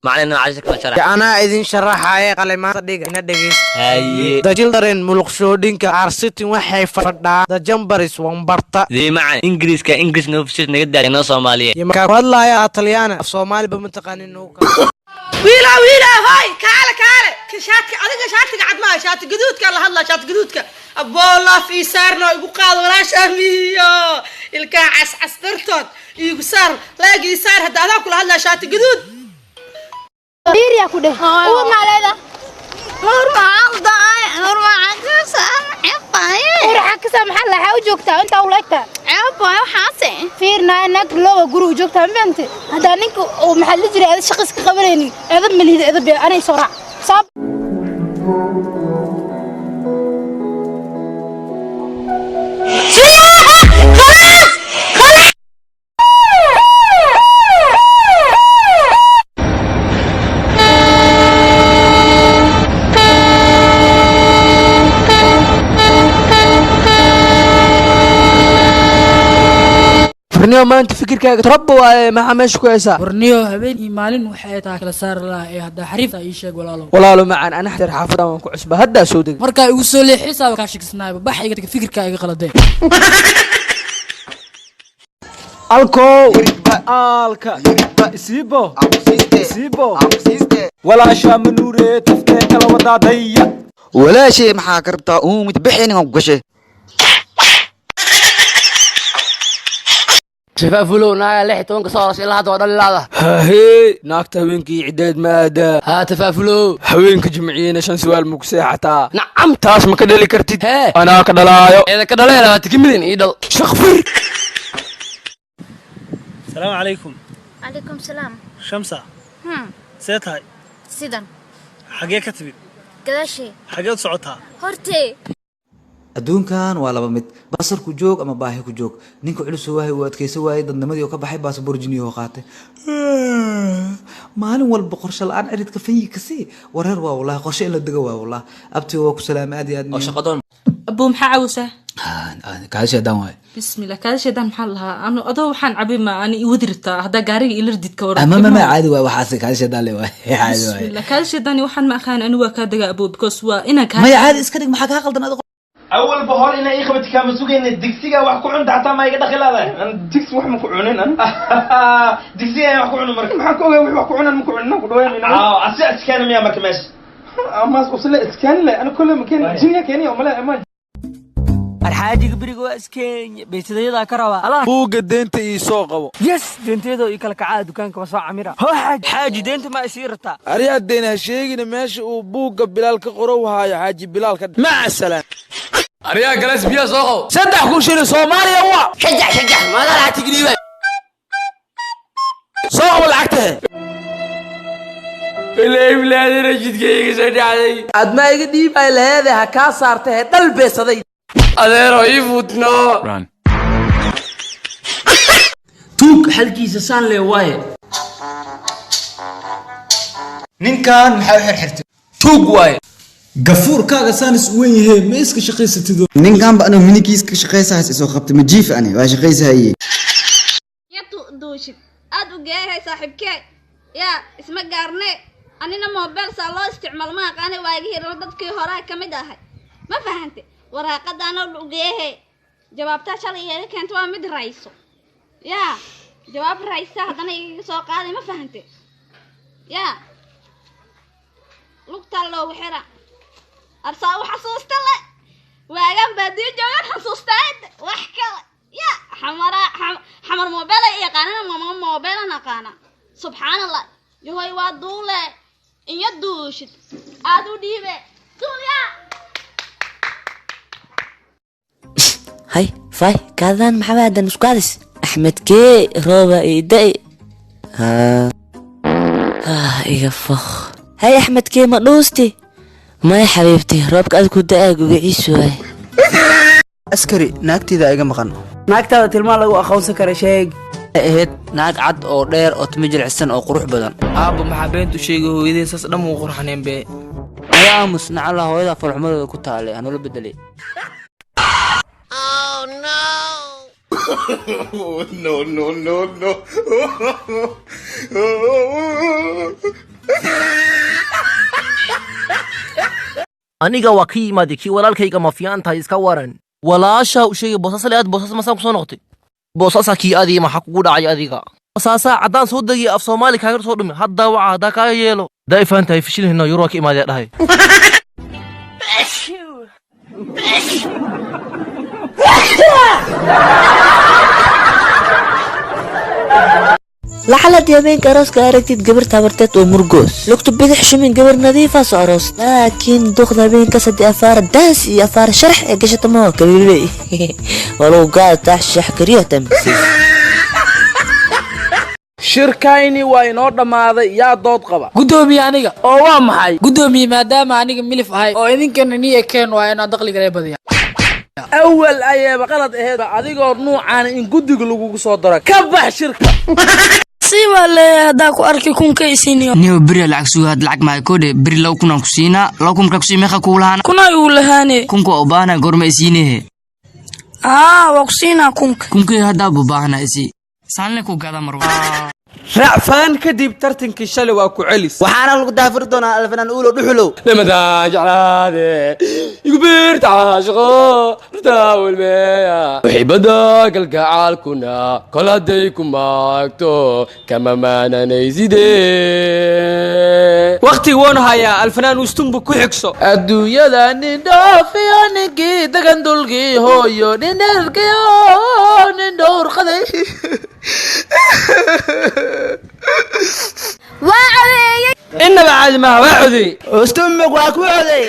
macallin cashir kala sharax ana idin sharaxay qalimaanta dhiga ina dhageys haye the children mulqshoodinka are sitting waxay fadhaa the jumbaris wambarta dii macaan ingiriiska english nafsiis naga daarino Soomaaliyeed yimka hadlaaya Talyaani Soomaali ba mataqaanin oo wiila hay kaale kashaadka adiga shaadka cad ma shaadka gaduudka la hadla shaadka gaduudka aboola fi saarno igu qaado walaash ahmiyo ilka casdartood igu saar laagi saar hada adaa kula hadla shaadka gaduud diiriya ku dheh oo maaleeda normal ka samxan la xaw joogtaa inta u leegta abaa waxaase fiirna nag loo guriga joogtaa maanta hada ninka oo maxal jiray aad shaqo iska qabanaynin aad malid aad baa anay soo raac sab برنيو ما أنت فكرك تربوا ما حماش كويسة برنيو هبين مالين وحياتها كلا صار لا إيه هذا حريف يشيق ولا له معن أنا أحضر حافظة وكعسبة هدا سودك مركا يوصل لي حساب كاشك سنايب بحيقتك فكرك أي غلطين الكو سيبو ولا شام نوري تفتك لو ضاضية ولا شيء محاكرته ومتبحين وقشه تفافلو نايا لحي تونك صارش إلا هذا ودل هذا هاي ناكتا وينكي عداد مادا ها تفافلو حوينك جمعينا شان سؤال مكساحتا نعم تاس ما كدلي كرتيد هي أنا كدلايو إذا كدلايو لا تكملين إيدل شخفر السلام عليكم. عليكم السلام. شمسة. سيت هاي. سيدان. حاجة كتبت. كذا شيء. حاجة صعوتها. هرتي. adduunkan waa laba mid basarku joog ama baahi ku joog ninka culus waahay uu adkayso waayay dadnimadii oo ka baxay baasboor jiniyo qaatay maalin walba qorshe la'aan ciridka fanyi kasi wareer waa wallahi qorshe in la dago waa wallahi abti waa ku salaamay aad iyo aad oo shaqadoon أبو محاوسة kaasha daan waay بسم الله كذا شيء ده محلها أنا أضو حن عبي ما أنا يودرتا هذا قاري يلرديد كورة ما عادي waa waxaas kaasha daan le waay عادي بسم waay الله كذا شيء ده وحن ما خان أنا وكذا أبو بكوس وإنا كان ما عادي iska dhig maxaa ka qaldan أول بحال إن أي خبرتي كان مسوقين الدكسية وحكوا عند حتى ما يقدر خلاه أنا دكس وح مكوعنين أنا دكسية وحكوا عنه مركب حكوا وحكوا عنه مكوعننا كلهم أساس كان ميا مكمش أما أصل إسكان لا أنا كل مكان جنيا كاني أو ملا أما الحاجة بريقو اسكين بيتدايدا كروا الله بوق دينتا يسوقو يس دينتيدو يكل كعاد دكانك وسو عميرة هو حاج دينتا ما يصيرتا أريا دينها شيغنا ماشي وبوق بلال كقرو هاي حاجي بلال مع السلامة أريا جلس بيا سوقو صدق كل شيء سومالي هو شجع ما لا تقريبا سوق والعكته إلا بلاد رجد كي سجعي عاد ما يقدي باي لهذا هكا صارته دلبي صدي أنا يفوتنا توك حلقي سان لي واي nin kan maxay xirxirtay توك واي gafuur kaaga saanis weyn yahay ma iska shaqaysatido ninkan ba anoo minigiis ka shaqaysaas isoo qabtay ma jiif ani waa shaqaysaayay يا دوشك أدو جاي صاحبك يا اسمك قارني أنا موبايل صار استعمال ما أنا واجهي ردت كي هراء كمدة هاي ما فهمت وراقة أنا وجاي جوابتها شلي هي كانت وامد رئيسه يا جواب رئيسه هذا أنا يسوق هذا ما فهمت يا لقطة لو وحرة أرسل وحصوصت له وأجمع بدي جوار حصوصت وحكي يا حمر موبايل يا قانا ماما موبايل أنا قانا سبحان الله يهوي وادوله إن يدوش أدو ديبه دويا هاي فاي كذا محمد نسكادس أحمد كي روبا إيداي إيه فخ هاي أحمد كي مقلوستي ما يا حبيبتي روبك أذكو دقاق وقعيسو هاي askari naagtida iga maqan naagtaada tilmaan lagu aqoonsan kara sheeg ahayd naag cad oo dheer oo timo jilicsan oo qurux badan aabba maxaa beentu sheegay hooyadii saas dhan uu qurxaneen bee ayaa aamus nacala hooyada falxumadooda ku taalay anula bedelay oh no no. aniga waa ka yimaade kii walaalkayga ma fiican tahay iska waran walaasha u sheegay boosasale aad boosas masaan ku soo noqotay boosasa kii adii maxaa kugu dhacay adiga boosasa caddaan soo degay af soomaali kaaga soo dhumi hadda waca haddaa kaaga yeelo daa ifaan tahay fishilhina yurwa ka imaadee dhahay لحلت يمين كروس كاركتي جبر تابرتت ومرقوس لكتب بيدح من جبر نظيفة سعروس لكن دخنا بين كسد أفار دانس أفار شرح قشة ما كبيري ولو قاعد تحشح كريه تمسي shirkayni waa inoo dhammaaday yaa dood qaba gudoomiye aniga oo waa maxay gudoomiye maadaama aniga milif ahay oo idinkana niye keen waa inaa dakhliga lay badiya awal ayaaba qalad aheed adigoo nuucaan in guddiga lagugu soo daro ka bax shirka siba le hada ku arki kun ka isiniyo niyo biri lacag sugaad lacag ma koode biri law kunan ku siina law kun ka ku siina ku lahaan kuna uu lahaane kun ko obaana gorma isiine waa ku siina kunka hada bu baahna isi saanle ku gada marwa racfaan kadib tartankii shalay waa ku celis waxaana lagu daafur doonaa alfanaan uulo dhuxulow لماذا جعلاني يكبر تعاشقه رتاول ميا وحبدك القعال كنا كل هديكم ماكتو كما ما نيزيدي waqti woonu hayaa alfanaan ustumbu ku xigso adduunyada nin dhoofiyo ninkii dagan dulkii hooyo nin dhergiyo nin dhowrqaday waa codeeyey innaba caadi maaha waa codeey ustumbu waa ku codeey